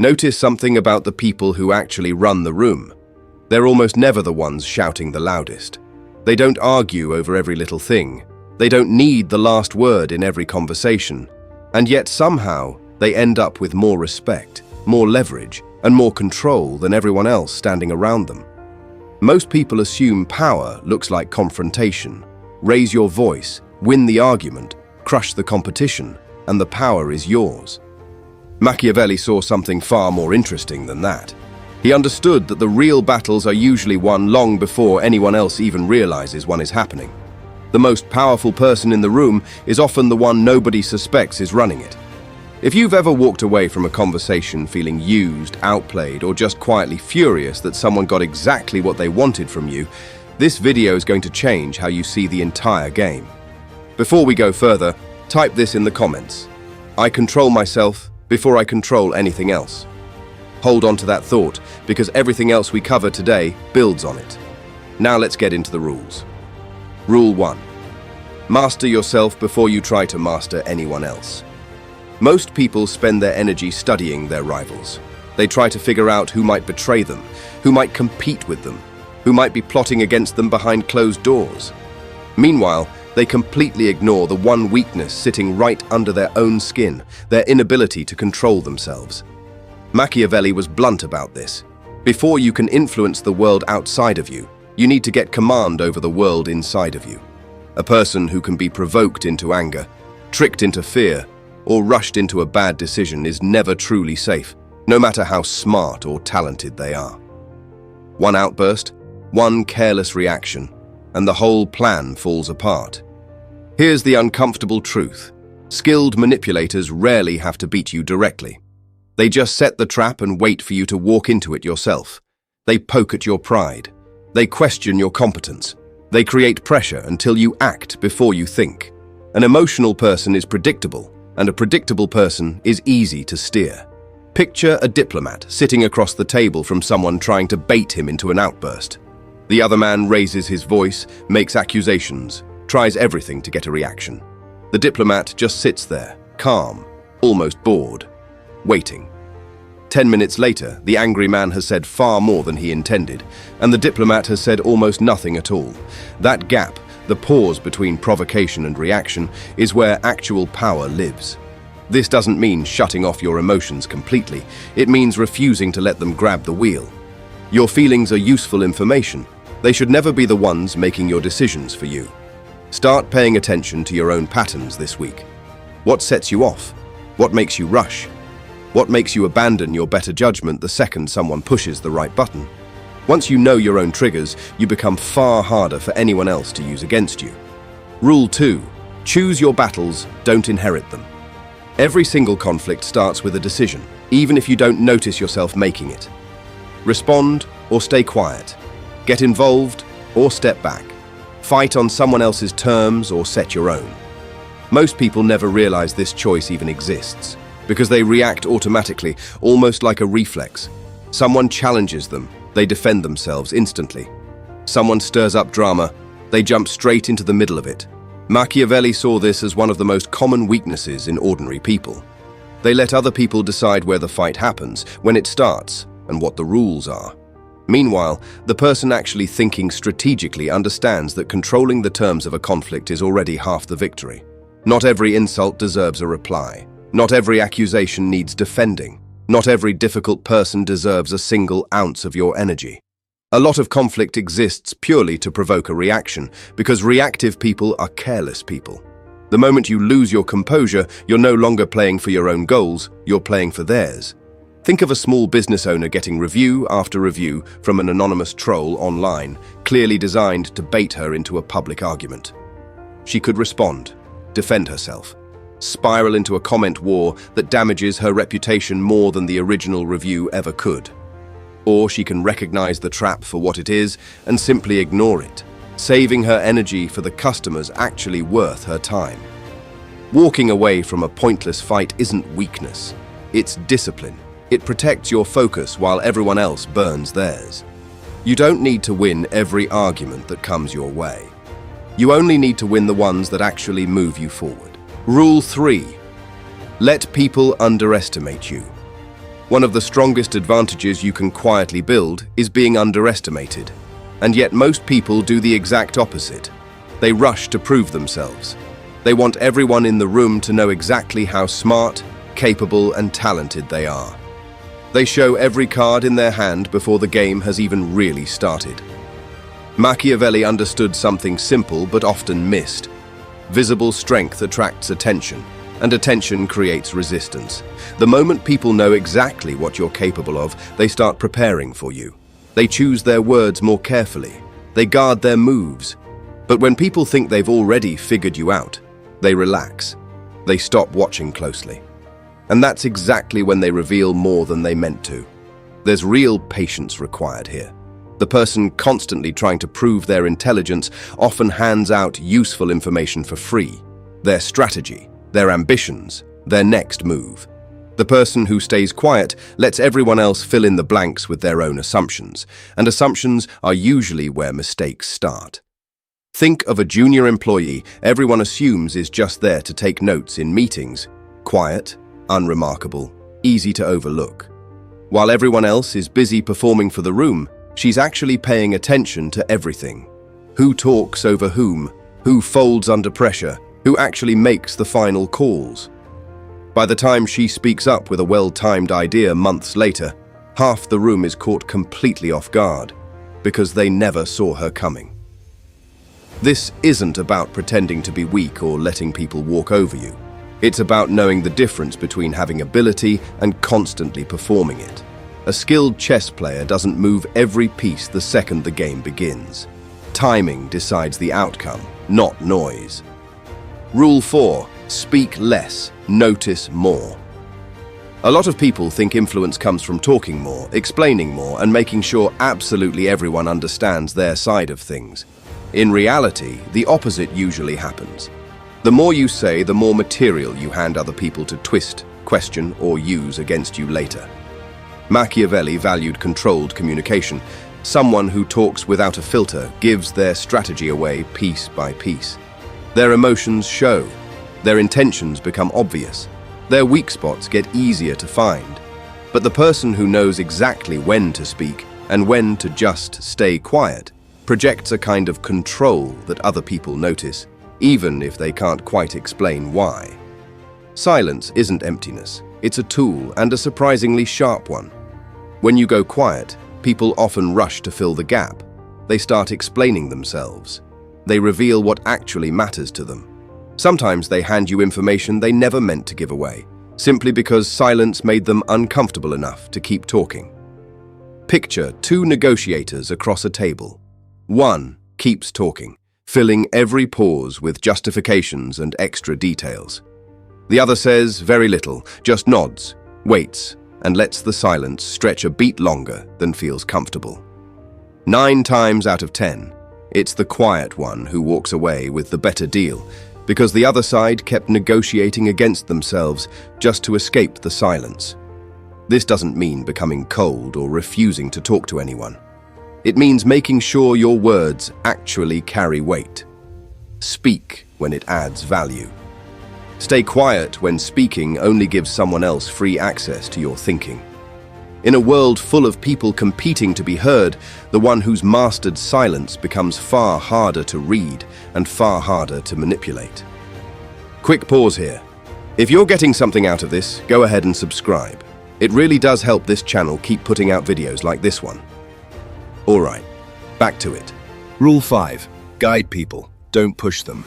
Notice something about the people who actually run the room. They're almost never the ones shouting the loudest. They don't argue over every little thing. They don't need the last word in every conversation. And yet somehow they end up with more respect, more leverage, and more control than everyone else standing around them. Most people assume power looks like confrontation. Raise your voice, win the argument, crush the competition, and the power is yours. Machiavelli saw something far more interesting than that. He understood that the real battles are usually won long before anyone else even realizes one is happening. The most powerful person in the room is often the one nobody suspects is running it. If you've ever walked away from a conversation feeling used, outplayed, or just quietly furious that someone got exactly what they wanted from you, this video is going to change how you see the entire game. Before we go further, type this in the comments. I control myself before I control anything else. Hold on to that thought, because everything else we cover today builds on it. Now let's get into the rules. Rule 1. Master yourself before you try to master anyone else. Most people spend their energy studying their rivals. They try to figure out who might betray them, who might compete with them, who might be plotting against them behind closed doors. Meanwhile, they completely ignore the one weakness sitting right under their own skin, their inability to control themselves. Machiavelli was blunt about this. Before you can influence the world outside of you, you need to get command over the world inside of you. A person who can be provoked into anger, tricked into fear, or rushed into a bad decision is never truly safe, no matter how smart or talented they are. One outburst, one careless reaction, and the whole plan falls apart. Here's the uncomfortable truth. Skilled manipulators rarely have to beat you directly. They just set the trap and wait for you to walk into it yourself. They poke at your pride. They question your competence. They create pressure until you act before you think. An emotional person is predictable, and a predictable person is easy to steer. Picture a diplomat sitting across the table from someone trying to bait him into an outburst. The other man raises his voice, makes accusations, tries everything to get a reaction. The diplomat just sits there, calm, almost bored, waiting. 10 minutes later, the angry man has said far more than he intended, and the diplomat has said almost nothing at all. That gap, the pause between provocation and reaction, is where actual power lives. This doesn't mean shutting off your emotions completely. It means refusing to let them grab the wheel. Your feelings are useful information. They should never be the ones making your decisions for you. Start paying attention to your own patterns this week. What sets you off? What makes you rush? What makes you abandon your better judgment the second someone pushes the right button? Once you know your own triggers, you become far harder for anyone else to use against you. Rule 2. Choose your battles, don't inherit them. Every single conflict starts with a decision, even if you don't notice yourself making it. Respond or stay quiet. Get involved or step back. Fight on someone else's terms or set your own. Most people never realize this choice even exists, because they react automatically, almost like a reflex. Someone challenges them, they defend themselves instantly. Someone stirs up drama, they jump straight into the middle of it. Machiavelli saw this as one of the most common weaknesses in ordinary people. They let other people decide where the fight happens, when it starts, and what the rules are. Meanwhile, the person actually thinking strategically understands that controlling the terms of a conflict is already half the victory. Not every insult deserves a reply. Not every accusation needs defending. Not every difficult person deserves a single ounce of your energy. A lot of conflict exists purely to provoke a reaction, because reactive people are careless people. The moment you lose your composure, you're no longer playing for your own goals, you're playing for theirs. Think of a small business owner getting review after review from an anonymous troll online, clearly designed to bait her into a public argument. She could respond, defend herself, spiral into a comment war that damages her reputation more than the original review ever could. Or she can recognize the trap for what it is and simply ignore it, saving her energy for the customers actually worth her time. Walking away from a pointless fight isn't weakness, it's discipline. It protects your focus while everyone else burns theirs. You don't need to win every argument that comes your way. You only need to win the ones that actually move you forward. Rule 3. Let people underestimate you. One of the strongest advantages you can quietly build is being underestimated. And yet most people do the exact opposite. They rush to prove themselves. They want everyone in the room to know exactly how smart, capable, and talented they are. They show every card in their hand before the game has even really started. Machiavelli understood something simple but often missed. Visible strength attracts attention, and attention creates resistance. The moment people know exactly what you're capable of, they start preparing for you. They choose their words more carefully. They guard their moves. But when people think they've already figured you out, they relax. They stop watching closely. And that's exactly when they reveal more than they meant to. There's real patience required here. The person constantly trying to prove their intelligence often hands out useful information for free. Their strategy, their ambitions, their next move. The person who stays quiet lets everyone else fill in the blanks with their own assumptions, and assumptions are usually where mistakes start. Think of a junior employee everyone assumes is just there to take notes in meetings. Quiet, unremarkable, easy to overlook. While everyone else is busy performing for the room, she's actually paying attention to everything. Who talks over whom? Who folds under pressure? Who actually makes the final calls? By the time she speaks up with a well-timed idea months later, half the room is caught completely off guard because they never saw her coming. This isn't about pretending to be weak or letting people walk over you. It's about knowing the difference between having ability and constantly performing it. A skilled chess player doesn't move every piece the second the game begins. Timing decides the outcome, not noise. Rule 4. Speak less, notice more. A lot of people think influence comes from talking more, explaining more, and making sure absolutely everyone understands their side of things. In reality, the opposite usually happens. The more you say, the more material you hand other people to twist, question, or use against you later. Machiavelli valued controlled communication. Someone who talks without a filter gives their strategy away piece by piece. Their emotions show. Their intentions become obvious. Their weak spots get easier to find. But the person who knows exactly when to speak and when to just stay quiet projects a kind of control that other people notice, even if they can't quite explain why. Silence isn't emptiness. It's a tool, and a surprisingly sharp one. When you go quiet, people often rush to fill the gap. They start explaining themselves. They reveal what actually matters to them. Sometimes they hand you information they never meant to give away, simply because silence made them uncomfortable enough to keep talking. Picture two negotiators across a table. One keeps talking, filling every pause with justifications and extra details. The other says very little, just nods, waits, and lets the silence stretch a beat longer than feels comfortable. 9 times out of 10, it's the quiet one who walks away with the better deal, because the other side kept negotiating against themselves just to escape the silence. This doesn't mean becoming cold or refusing to talk to anyone. It means making sure your words actually carry weight. Speak when it adds value. Stay quiet when speaking only gives someone else free access to your thinking. In a world full of people competing to be heard, the one who's mastered silence becomes far harder to read and far harder to manipulate. Quick pause here. If you're getting something out of this, go ahead and subscribe. It really does help this channel keep putting out videos like this one. Alright, back to it. Rule 5. Guide people, don't push them.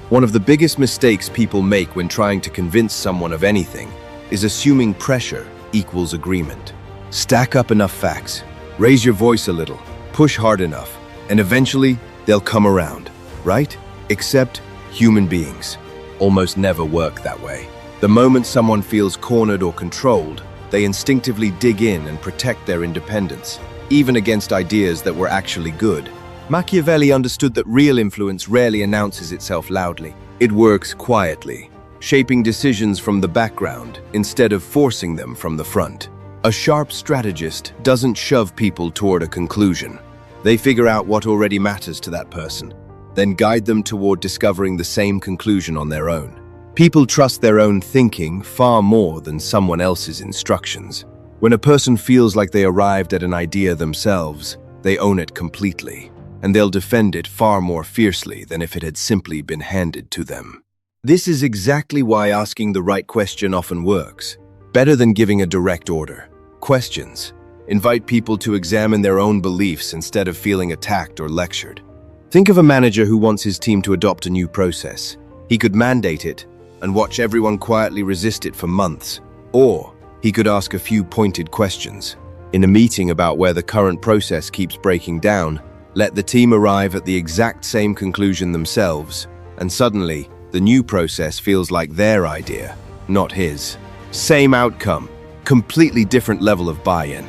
One of the biggest mistakes people make when trying to convince someone of anything is assuming pressure equals agreement. Stack up enough facts, raise your voice a little, push hard enough, and eventually they'll come around, right? Except human beings almost never work that way. The moment someone feels cornered or controlled, they instinctively dig in and protect their independence, even against ideas that were actually good. Machiavelli understood that real influence rarely announces itself loudly. It works quietly, shaping decisions from the background instead of forcing them from the front. A sharp strategist doesn't shove people toward a conclusion. They figure out what already matters to that person, then guide them toward discovering the same conclusion on their own. People trust their own thinking far more than someone else's instructions. When a person feels like they arrived at an idea themselves, they own it completely, and they'll defend it far more fiercely than if it had simply been handed to them. This is exactly why asking the right question often works, better than giving a direct order. Questions invite people to examine their own beliefs instead of feeling attacked or lectured. Think of a manager who wants his team to adopt a new process. He could mandate it and watch everyone quietly resist it for months, or he could ask a few pointed questions. In a meeting about where the current process keeps breaking down, let the team arrive at the exact same conclusion themselves, and suddenly, the new process feels like their idea, not his. Same outcome, completely different level of buy-in.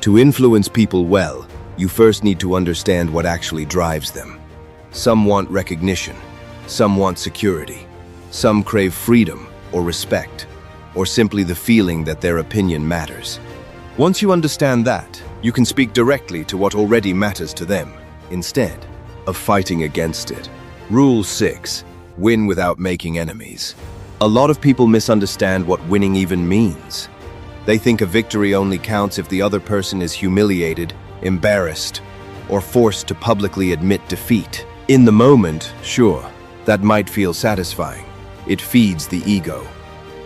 To influence people well, you first need to understand what actually drives them. Some want recognition, some want security, some crave freedom or respect, or simply the feeling that their opinion matters. Once you understand that, you can speak directly to what already matters to them, instead of fighting against it. Rule 6. Win without making enemies. A lot of people misunderstand what winning even means. They think a victory only counts if the other person is humiliated, embarrassed, or forced to publicly admit defeat. In the moment, sure, that might feel satisfying. It feeds the ego.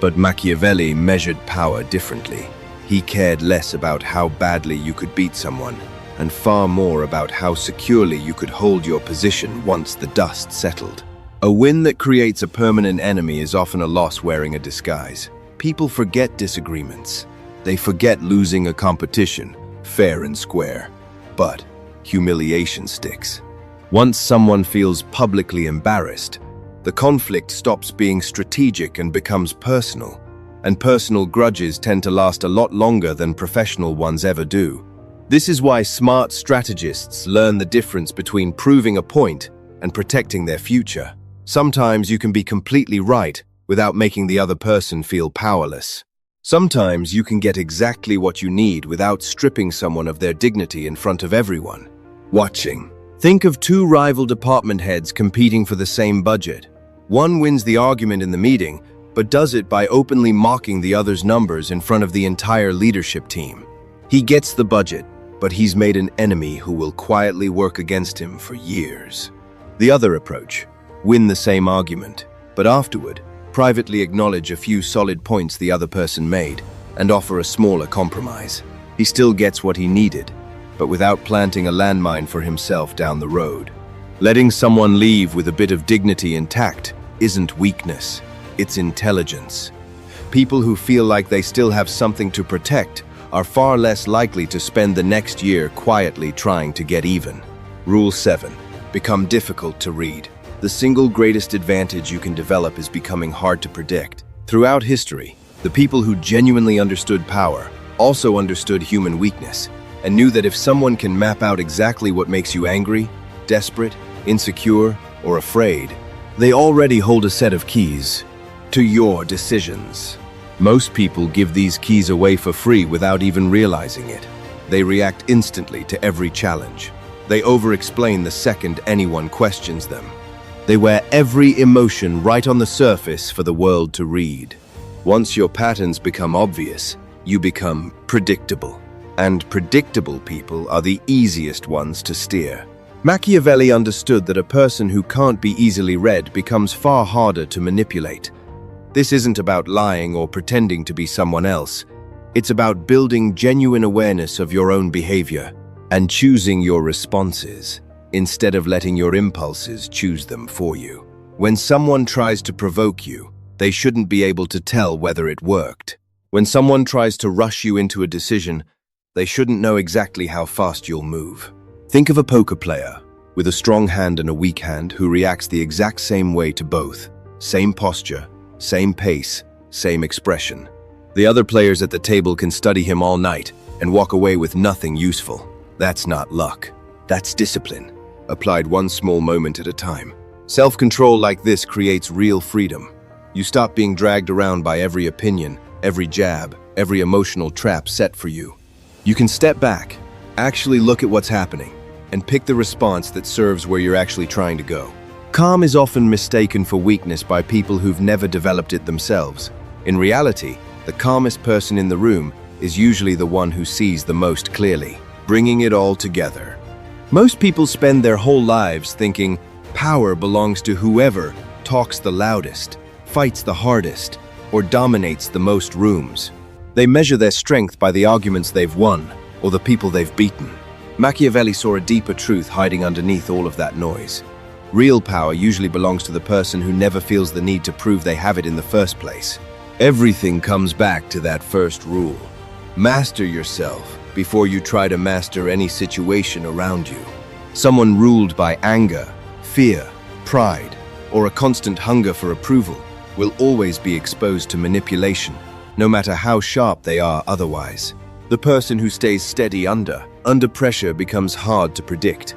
But Machiavelli measured power differently. He cared less about how badly you could beat someone, and far more about how securely you could hold your position once the dust settled. A win that creates a permanent enemy is often a loss wearing a disguise. People forget disagreements. They forget losing a competition, fair and square. But humiliation sticks. Once someone feels publicly embarrassed, the conflict stops being strategic and becomes personal. And personal grudges tend to last a lot longer than professional ones ever do. This is why smart strategists learn the difference between proving a point and protecting their future. Sometimes you can be completely right without making the other person feel powerless. Sometimes you can get exactly what you need without stripping someone of their dignity in front of everyone watching. Think of two rival department heads competing for the same budget. One wins the argument in the meeting, but does it by openly mocking the other's numbers in front of the entire leadership team. He gets the budget, but he's made an enemy who will quietly work against him for years. The other approach: win the same argument, but afterward, privately acknowledge a few solid points the other person made and offer a smaller compromise. He still gets what he needed, but without planting a landmine for himself down the road. Letting someone leave with a bit of dignity intact isn't weakness, it's intelligence. People who feel like they still have something to protect are far less likely to spend the next year quietly trying to get even. Rule 7. Become difficult to read. The single greatest advantage you can develop is becoming hard to predict. Throughout history, the people who genuinely understood power also understood human weakness and knew that if someone can map out exactly what makes you angry, desperate, insecure, or afraid, they already hold a set of keys to your decisions. Most people give these keys away for free without even realizing it. They react instantly to every challenge. They over-explain the second anyone questions them. They wear every emotion right on the surface for the world to read. Once your patterns become obvious, you become predictable. And predictable people are the easiest ones to steer. Machiavelli understood that a person who can't be easily read becomes far harder to manipulate. This isn't about lying or pretending to be someone else. It's about building genuine awareness of your own behavior and choosing your responses, instead of letting your impulses choose them for you. When someone tries to provoke you, they shouldn't be able to tell whether it worked. When someone tries to rush you into a decision, they shouldn't know exactly how fast you'll move. Think of a poker player with a strong hand and a weak hand who reacts the exact same way to both. Same posture, same pace, same expression. The other players at the table can study him all night and walk away with nothing useful. That's not luck. That's discipline, applied one small moment at a time. Self-control like this creates real freedom. You stop being dragged around by every opinion, every jab, every emotional trap set for you. You can step back, actually look at what's happening, and pick the response that serves where you're actually trying to go. Calm is often mistaken for weakness by people who've never developed it themselves. In reality, the calmest person in the room is usually the one who sees the most clearly, bringing it all together. Most people spend their whole lives thinking power belongs to whoever talks the loudest, fights the hardest, or dominates the most rooms. They measure their strength by the arguments they've won or the people they've beaten. Machiavelli saw a deeper truth hiding underneath all of that noise. Real power usually belongs to the person who never feels the need to prove they have it in the first place. Everything comes back to that first rule. Master yourself before you try to master any situation around you. Someone ruled by anger, fear, pride, or a constant hunger for approval will always be exposed to manipulation, no matter how sharp they are otherwise. The person who stays steady under pressure becomes hard to predict,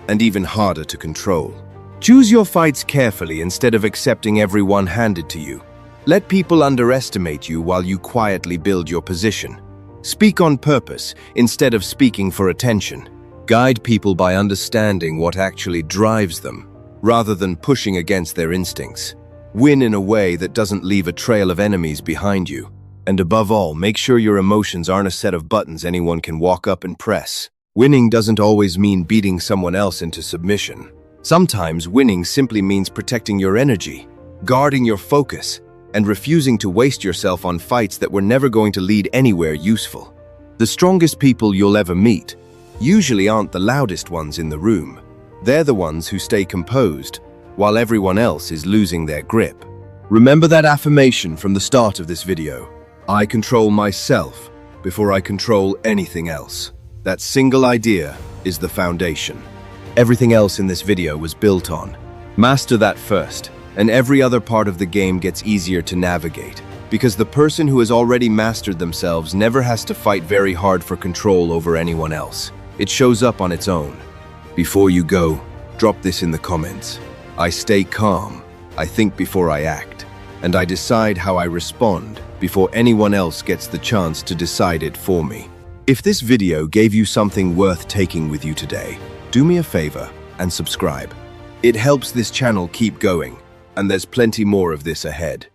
and even harder to control. Choose your fights carefully instead of accepting everyone handed to you. Let people underestimate you while you quietly build your position. Speak on purpose instead of speaking for attention. Guide people by understanding what actually drives them, rather than pushing against their instincts. Win in a way that doesn't leave a trail of enemies behind you. And above all, make sure your emotions aren't a set of buttons anyone can walk up and press. Winning doesn't always mean beating someone else into submission. Sometimes winning simply means protecting your energy, guarding your focus, and refusing to waste yourself on fights that were never going to lead anywhere useful. The strongest people you'll ever meet usually aren't the loudest ones in the room. They're the ones who stay composed while everyone else is losing their grip. Remember that affirmation from the start of this video. I control myself before I control anything else. That single idea is the foundation. Everything else in this video was built on. Master that first, and every other part of the game gets easier to navigate, because the person who has already mastered themselves never has to fight very hard for control over anyone else. It shows up on its own. Before you go, drop this in the comments. I stay calm, I think before I act, and I decide how I respond before anyone else gets the chance to decide it for me. If this video gave you something worth taking with you today, do me a favor and subscribe. It helps this channel keep going, and there's plenty more of this ahead.